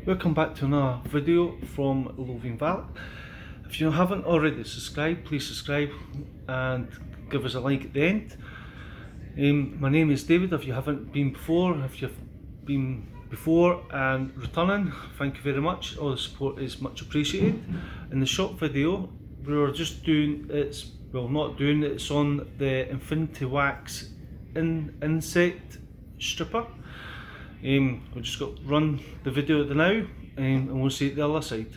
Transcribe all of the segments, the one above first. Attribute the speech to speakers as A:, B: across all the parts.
A: Welcome back to another video from Valet. If you haven't already subscribed, please subscribe and give us a like at the end. My name is David. If you haven't been before, if you've been before and returning, thank you very much. All the support is much appreciated. In the short video, we were just doing it's on the Infinitywax insect stripper. We've just got to run the video now and we'll see it the other side.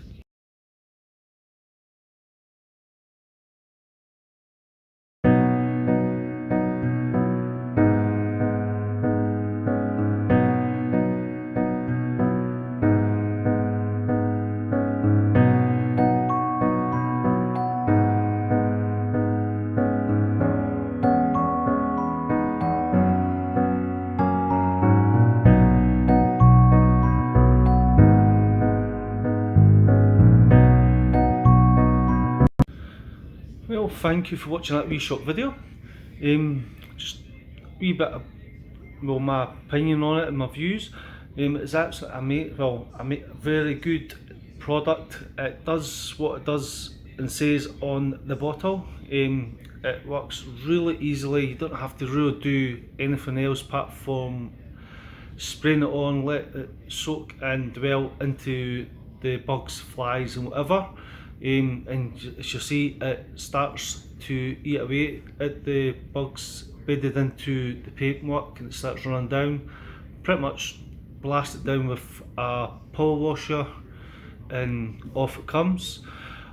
A: Well, thank you for watching that wee short video. Just a wee bit of my opinion on it and my views. It's absolutely a very good product. It does what it does and says on the bottle. It works really easily. You don't have to really do anything else apart from spraying it on, let it soak and dwell into the bugs, flies and whatever. And as you see, it starts to eat away at the bugs bedded into the paintwork, and it starts running down. Pretty much blast it down with a power washer and off it comes.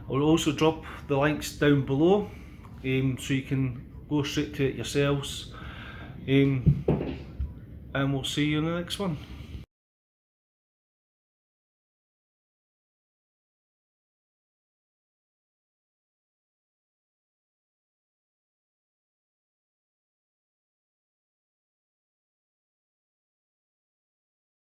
A: I'll also drop the links down below so you can go straight to it yourselves, and we'll see you in the next one.